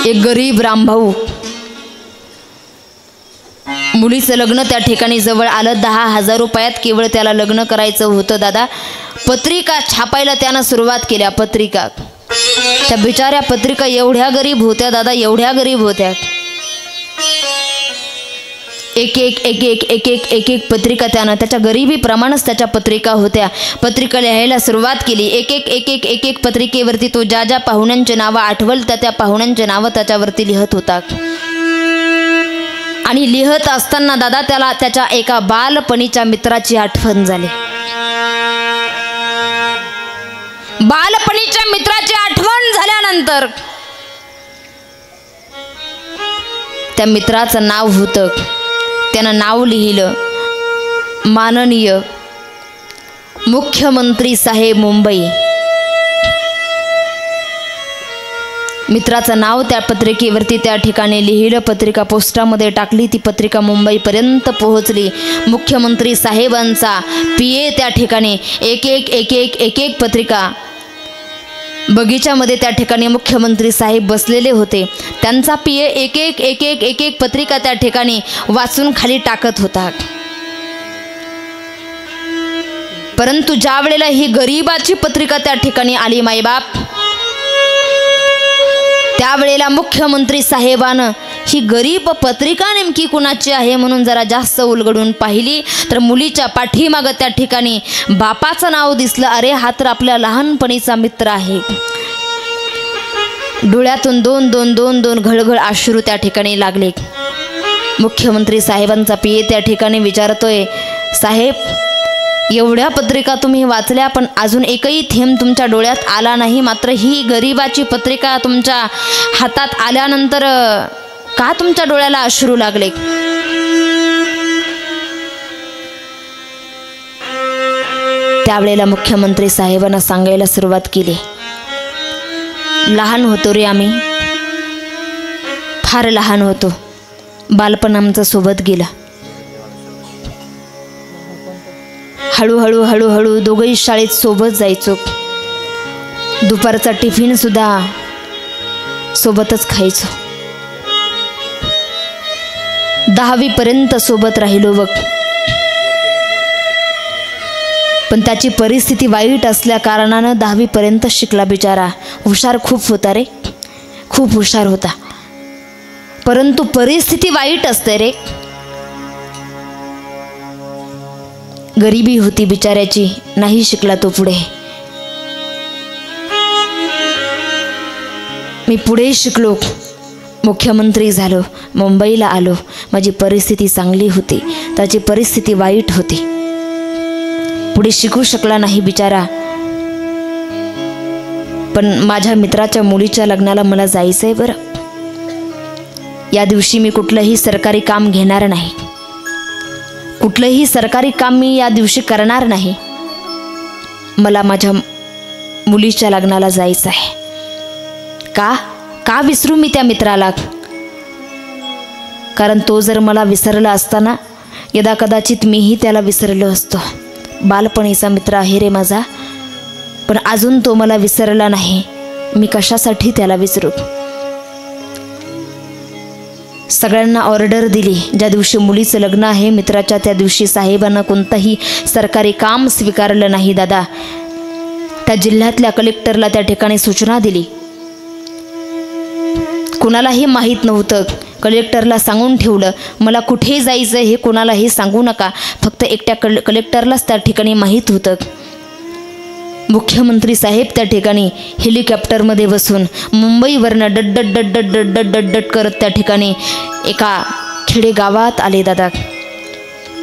एक गरीब रामभाऊ, मुलीचं लग्न त्या ठिकाणी जवळ आलं. 10,000 रुपयात केवळ त्याला लग्न करायचं होतं दादा. पत्रिका छापायला त्यानं सुरुवात केल्या. पत्रिका, त्या बिचाऱ्या पत्रिका एवढ्या गरीब होत्या दादा, एवढ्या गरीब होत्या. एक एक पत्रिका त्यानं, त्याच्या गरिबीप्रमाणेच त्याच्या पत्रिका होत्या. पत्रिका लिहायला सुरुवात केली. एक एक पत्रिकेवरती तो ज्या ज्या पाहुण्यांची नावं आठवल त्या पाहुण्यांची नावं त्याच्यावरती लिहत होता. आणि लिहत असताना दादा त्याला त्याच्या एका बालपणीच्या मित्राची आठवण झाली. बालपणीच्या मित्राची आठवण झाल्यानंतर त्या मित्राचं नाव होतं, त्यानं नाव लिहिलं, माननीय मुख्यमंत्री साहेब मुंबई. मित्राचं नाव त्या पत्रिकेवरती त्या ठिकाणी लिहिलं. पत्रिका पोस्टामध्ये टाकली. ती पत्रिका मुंबईपर्यंत पोहोचली. मुख्यमंत्री साहेबांचा PA त्या ठिकाणी एक एक पत्रिका, बगीच्यामध्ये त्या ठिकाणी मुख्यमंत्री साहेब बसलेले होते. त्यांचा PA एक एक पत्रिका त्या ठिकाणी वाचून खाली टाकत होता. परंतु ज्या वेळेला ही गरीबाची पत्रिका त्या ठिकाणी आली माईबाप, त्यावेळेला मुख्यमंत्री साहेबानं ही गरीब पत्रिका नेमकी कुणाची आहे म्हणून जरा जास्त उलगडून पाहिली तर मुलीच्या पाठीमागं त्या ठिकाणी बापाचं नाव दिसलं. अरे हा तर आपल्या लहानपणीचा मित्र आहे. डोळ्यातून दोन घळघळ अश्रू त्या ठिकाणी लागले. मुख्यमंत्री साहेबांचा PA त्या ठिकाणी विचारतोय, साहेब एवढ्या पत्रिका तुम्ही वाचल्या पण अजून एकही थेंब तुमच्या डोळ्यात आला नाही, मात्र ही गरीबाची पत्रिका तुमच्या हातात आल्यानंतर का तुमच्या डोळ्याला अश्रू लागले? त्यावेळेला मुख्यमंत्री साहेबांना सांगायला सुरुवात केली, लहान होतो रे आम्ही, फार लहान होतो, बालपण आमचं सोबत गेला. हळूहळू दोघंही शाळेत सोबत जायचो. दुपारचा टिफिन सुद्धा सोबतच खायचो. 10वी पर्यंत सोबत राहिलो बघ. पण त्याची परिस्थिती वाईट असल्या कारणानं 10वी पर्यंत शिकला बिचारा. हुशार खूप होता रे, खूप हुशार होता, परंतु परिस्थिती वाईट असते रे. गरिबी होती बिचाऱ्याची, नाही शिकला तो पुढे. मी पुढे शिकलो, मुख्यमंत्री झालो, मुंबईला आलो. माझी परिस्थिती चांगली होती, त्याची परिस्थिती वाईट होती, पुढे शिकू शकला नाही बिचारा. पण माझ्या मित्राच्या मुलीच्या लग्नाला मला जायचंय बरं. या दिवशी मी कुठलंही सरकारी काम घेणार नाही, कुठलंही सरकारी काम मी या दिवशी करणार नाही. मला माझ्या मुलीच्या लग्नाला जायचं आहे. का विसरू मी त्या मित्राला? कारण तो जर मला विसरला असताना यदा कदाचित मीही त्याला विसरलो असतो. बालपणीचा मित्र आहे रे माझा, पण अजून तो मला विसरला नाही. मी कशासाठी त्याला विसरू? सगळ्यांना ऑर्डर दिली, ज्या दिवशी मुलीचं लग्न आहे मित्राच्या त्या दिवशी साहेबांना कोणतंही सरकारी काम स्वीकारलं नाही दादा. त्या जिल्ह्यातल्या कलेक्टरला त्या ठिकाणी सूचना दिली. कुणालाही माहीत नव्हतं. कलेक्टरला सांगून ठेवलं, मला कुठे जायचं हे कोणालाही सांगू नका, फक्त एकट्या कलेक्टरलाच त्या ठिकाणी माहीत होतं. मुख्यमंत्री साहेब त्या ठिकाणी हेलिकॉप्टरमध्ये बसून मुंबईवरनं डड करत त्या ठिकाणी एका खेडेगावात आले दादा.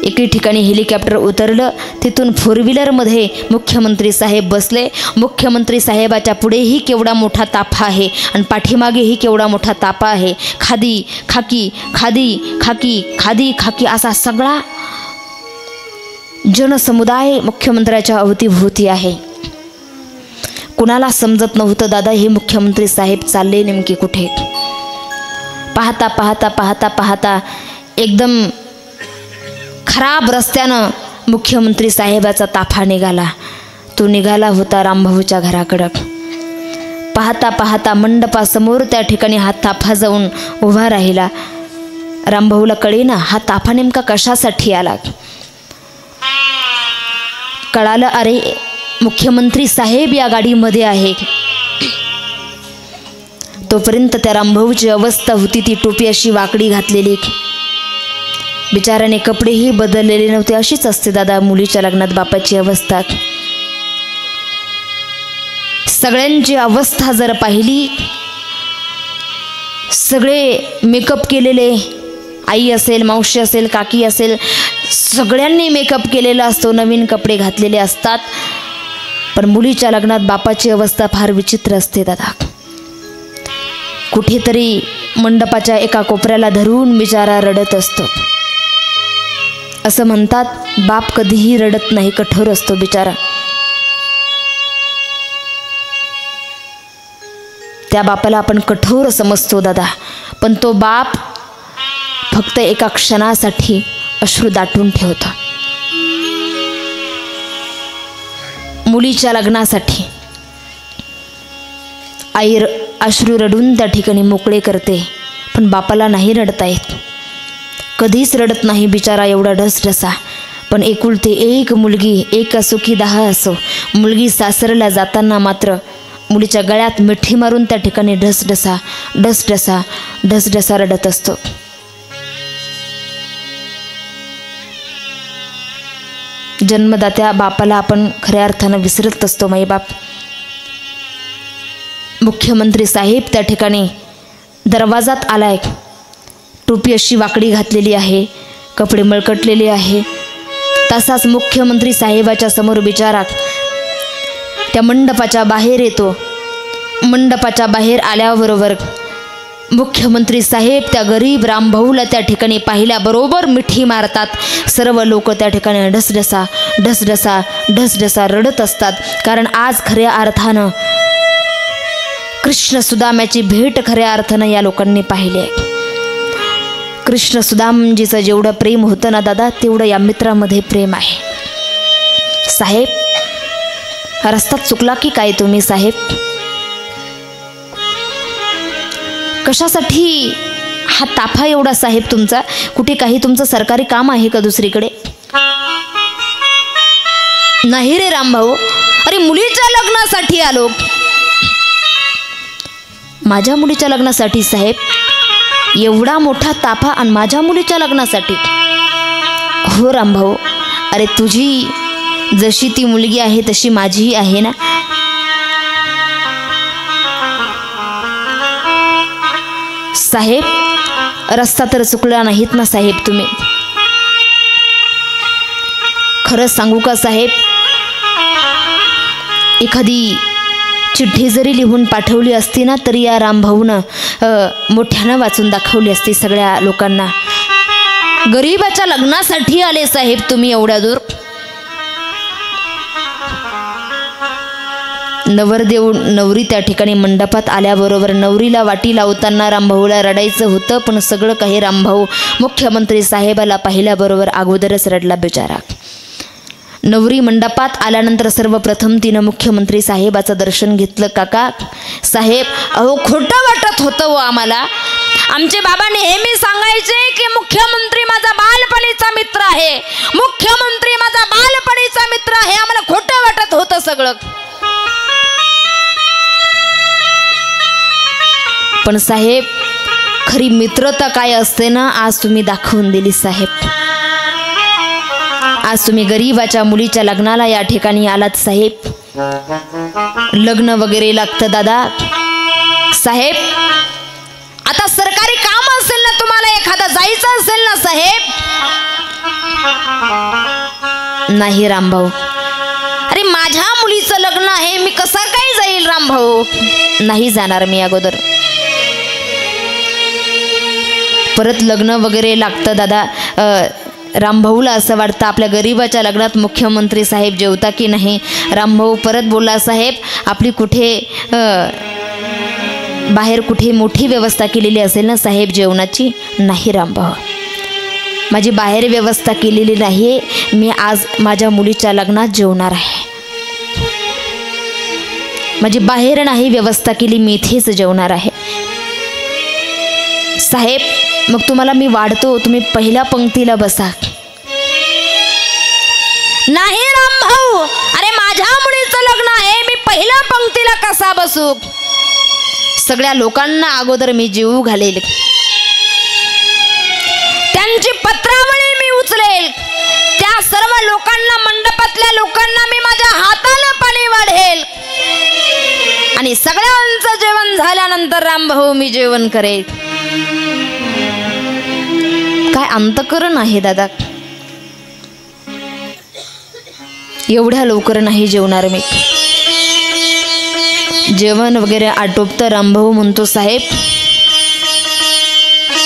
एके ठिकाणी हेलिकॉप्टर उतरलं, तिथून 4 व्हीलरमध्ये मुख्यमंत्री साहेब बसले. मुख्यमंत्री साहेबाच्या पुढेही केवढा मोठा ताफा आहे आणि पाठीमागेही केवढा मोठा ताफा आहे. खादी खाकी, खादी खाकी, खादी खाकी असा सगळा जनसमुदाय मुख्यमंत्र्याच्या अवतीभोवती आहे. कुणाला समजत नव्हतं दादा हे मुख्यमंत्री साहेब चालले नेमके कुठे. पाहता पाहता पाहता पाहता एकदम खराब रस्त्यानं मुख्यमंत्री साहेबाचा ताफा निघाला. तो निघाला होता रामभाऊच्या घराकडं. पाहता पाहता मंडपासमोर त्या ठिकाणी हा ताफा जाऊन उभा राहिला. रामभाऊला कळेना हा ताफा नेमका कशासाठी आला. कळालं, अरे मुख्यमंत्री साहेब या गाडीमध्ये आहे. तोपर्यंत त्या रामभाऊची अवस्था होती ती टोपी अशी वाकडी घातलेली, बिचाराने कपडेही बदललेले नव्हते. अशीच असते दादा मुलीच्या लग्नात बापाची अवस्था. सगळ्यांची अवस्था जर पाहिली, सगळे मेकअप केलेले, आई असेल, मावशी असेल, काकी असेल, सगळ्यांनी मेकअप केलेला असतो, नवीन कपडे घातलेले असतात. पण मुलीच्या लग्नात बापाची अवस्था फार विचित्र असते दादा. कुठेतरी मंडपाच्या एका कोपऱ्याला धरून बिचारा रडत असतो. असं म्हणतात बाप कधीही रडत नाही, कठोर असतो बिचारा. त्या बापाला आपण कठोर समजतो दादा, पण तो बाप फक्त एका क्षणासाठी अश्रू दाटून ठेवतो. मुलीच्या लग्नासाठी आई अश्रू रडून त्या ठिकाणी मोकळे करते, पण बापाला नाही रडता येत. कधीच रडत नाही बिचारा, एवढा ढसढसा. पण एकुलते एक मुलगी, एक असो की 10 असो, मुलगी सासरला जाताना मात्र मुलीच्या गळ्यात मिठी मारून त्या ठिकाणी ढसढसा ढसढसा ढसढसा रडत असतो. जन्मदात्या बापाला आपण खऱ्या अर्थानं विसरत असतो माईबाप. मुख्यमंत्री साहेब त्या ठिकाणी दरवाजात आलाय. टोपी अशी वाकडी घातलेली आहे, कपडे मळकटलेले आहे. तसाच मुख्यमंत्री साहेबाच्या समोर बिचारा त्या मंडपाच्या बाहेर येतो. मंडपाच्या बाहेर आल्याबरोबर मुख्यमंत्री साहेब त्या गरीब रामभाऊला त्या ठिकाणी पाहिल्याबरोबर मिठी मारतात. सर्व लोक त्या ठिकाणी ढसढसा ढसढसा ढसढसा रडत असतात. कारण आज खऱ्या अर्थानं कृष्ण सुदाम्याची भेट खऱ्या अर्थानं या लोकांनी पाहिली आहे. कृष्ण सुदामजीचं जेवढं प्रेम होतं ना दादा, तेवढं या मित्रामध्ये प्रेम आहे. साहेब, रस्त्यात चुकला की काय तुम्ही साहेब? कशासाठी हा ताफा एवढा साहेब तुमचा? कुठे काही तुमचं सरकारी काम आहे का दुसरीकडे? नाही रे रामभाऊ, अरे मुलीच्या लग्नासाठी आलो. माझ्या मुलीच्या लग्नासाठी साहेब? एवढा मोठा ताफा आणि माझ्या मुलीच्या लग्नासाठी? हो रामभाऊ, अरे तुझी जशी ती मुलगी आहे तशी माझीही आहे ना. साहेब, रस्ता तर चुकला नाहीत ना साहेब तुम्ही? खरंच सांगू का साहेब, एखादी चिठ्ठी जरी लिहून पाठवली असती ना तरी या रामभाऊनं मोठ्यानं वाचून दाखवली असती सगळ्या लोकांना. गरीबाच्या लग्नासाठी आले साहेब तुम्ही एवढ्या दूर? नवरदेव नवरी त्या ठिकाणी मंडपात आल्याबरोबर नवरीला वाटी लावताना रामभाऊला रडायचं होतं, पण सगळं काही रामभाऊ मुख्यमंत्री साहेबाला पाहिल्याबरोबर अगोदरच रडला बिचारा. नवरी मंडपात आल्यानंतर सर्वप्रथम तिनं मुख्यमंत्री साहेबाचं दर्शन घेतलं. काका साहेब, अहो खोटं वाटत होतं व आम्हाला. आमचे बाबा नेहमी सांगायचे की मुख्यमंत्री माझा बालपणीचा मित्र आहे, मुख्यमंत्री माझा बालपणीचा मित्र आहे. आम्हाला खोटं वाटत होतं सगळं. पण साहेब, खरी मित्रता काय असते ना, आज तुम्ही दाखवून दिली साहेब. आज तुम्ही गरीबाच्या मुलीच्या लग्नाला या ठिकाणी आलात साहेब. लग्न वगैरे लागतं दादा. साहेब, आता सरकारी काम असेल ना तुम्हाला, एखादा जायचं असेल ना साहेब? नाही रामभाऊ, अरे माझ्या मुलीचं लग्न आहे, मी कसा काय जाईल रामभाऊ? नाही जाणार मी अगोदर. परत लग्न वगैरे लागतं दादा. रामभाऊला असं वाटतं आपल्या गरीबाच्या लग्नात मुख्यमंत्री साहेब जेवता की नाही. रामभाऊ परत बोलला, साहेब आपली कुठे बाहेर कुठे मोठी व्यवस्था केलेली असेल ना साहेब जेवणाची? नाही रामभाऊ, माझी बाहेर व्यवस्था केलेली नाही, मी आज माझ्या मुलीच्या लग्नात जेवणार आहे. माझी बाहेर नाही व्यवस्था केली, मी इथेच जेवणार आहे. साहेब मग तुम्हाला मी वाढतो, तुम्ही पहिल्या पंक्तीला बसा. नाही रामभाऊ, अरे माझ्या मुलीचं लग्न आहे, मी पहिल्या पंक्तीला कसा बसू? सगळ्या लोकांना अगोदर मी जीव घालेल, त्यांची पत्रावळी मी उचलेल, त्या सर्व लोकांना, मंडपातल्या लोकांना मी माझ्या हाताला पाणी वाढेल आणि सगळ्यांचं जेवण झाल्यानंतर रामभाऊ मी जेवण करेल. काय अंतकरण आहे दादा, एवढ्या लवकर नाही जेवणार मी. जेवण वगैरे आटोपतं रामभाऊ म्हणतो, साहेब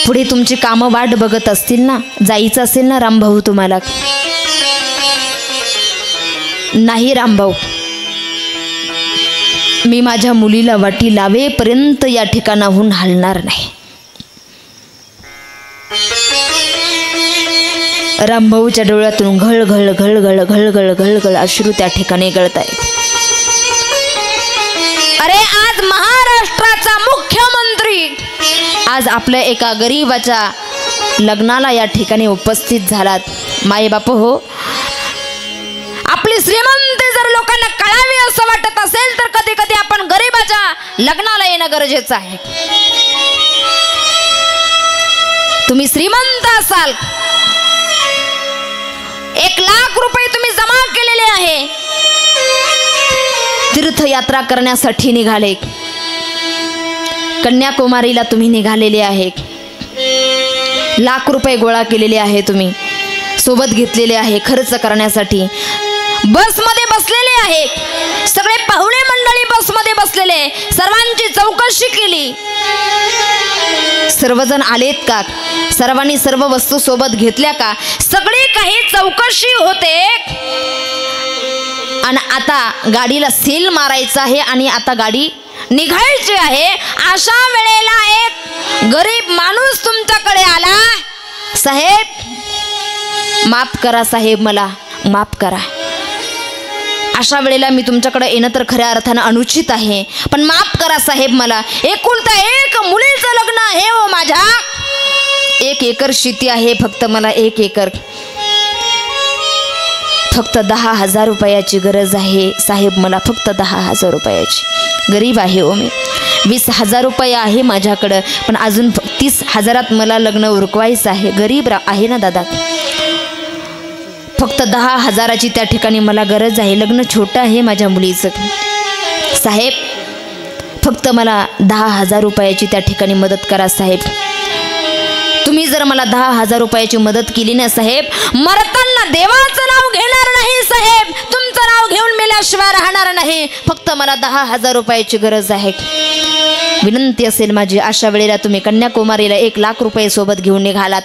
पुढे तुमची कामं वाट बघत असतील ना, जायचं असेल ना रामभाऊ तुम्हाला? नाही रामभाऊ, मी माझ्या मुलीला वाटी लावेपर्यंत या ठिकाणाहून हलणार नाही. रामभाऊच्या डोळ्यातून घळघळ घळघळ घळघळ घळघळ अश्रू त्या ठिकाणी गळत आहे. अरे आज महाराष्ट्राचा मुख्यमंत्री आज आपल्या एका गरीबाच्या लग्नाला या ठिकाणी उपस्थित झालात. माय बाप हो, आपली श्रीमंती जर लोकांना कळावी असं वाटत असेल तर कधी कधी आपण गरीबाच्या लग्नाला येणं गरजेचं आहे. तुम्ही श्रीमंत असाल, 1,00,000 रुपये तुम्ही जमा केलेले आहे, तीर्थयात्रा करण्यासाठी निघाले, कन्याकुमारीला तुम्ही निघालेले आहे, लाख रुपये गोळा केलेले आहे, तुम्ही सोबत घेतलेले आहे खर्च करण्यासाठी, बसमध्ये बसलेले आहे, सगळे पाहुणे मंडळी बसमध्ये बसलेले, सर्वांची चौकशी केली, सर्वजण आलेत का, सर्वांनी सर्व वस्तू सोबत घेतल्या का, सगळी काही चौकशी होते. आणि आता गाडीला सील मारायचं आहे आणि आता गाडी निघायची आहे. अशा वेळेला एक गरीब माणूस तुमच्याकडे आला, साहेब माफ करा, साहेब मला माफ करा, अशा वेळेला मी तुमच्याकडे येणं तर खऱ्या अर्थानं अनुचित आहे, पण माफ करा साहेब, मला एकुलता एक मुलीचं लग्न आहे हो माझ्या, 1 एकर शेती आहे, फक्त मला 1 एकर, फक्त 10,000 रुपयाची गरज आहे साहेब, मला फक्त 10,000 रुपयाची, गरीब आहे हो मी, 20,000 रुपये आहे माझ्याकडं, पण अजून 30,000त मला लग्न उरकवायचं आहे, गरीब आहे ना दादा, फक्त 10,000ची त्या ठिकाणी मला गरज आहे, लग्न छोटं आहे माझ्या मुलीचं, साहेब फक्त मला 10,000 रुपयाची त्या ठिकाणी मदत करा साहेब. तुम्ही जर मला 10,000 रुपयाची मदत केली ना साहेब, मरताना देवाचं नाव घेणार नाही साहेब, तुमचं नाव घेऊन मेल्याशिवाय राहणार नाही, फक्त मला 10,000 रुपयाची गरज आहे, विनंती असेल माझी. अशा वेळेला तुम्ही कन्याकुमारीला 1,00,000 रुपये सोबत घेऊन निघालात.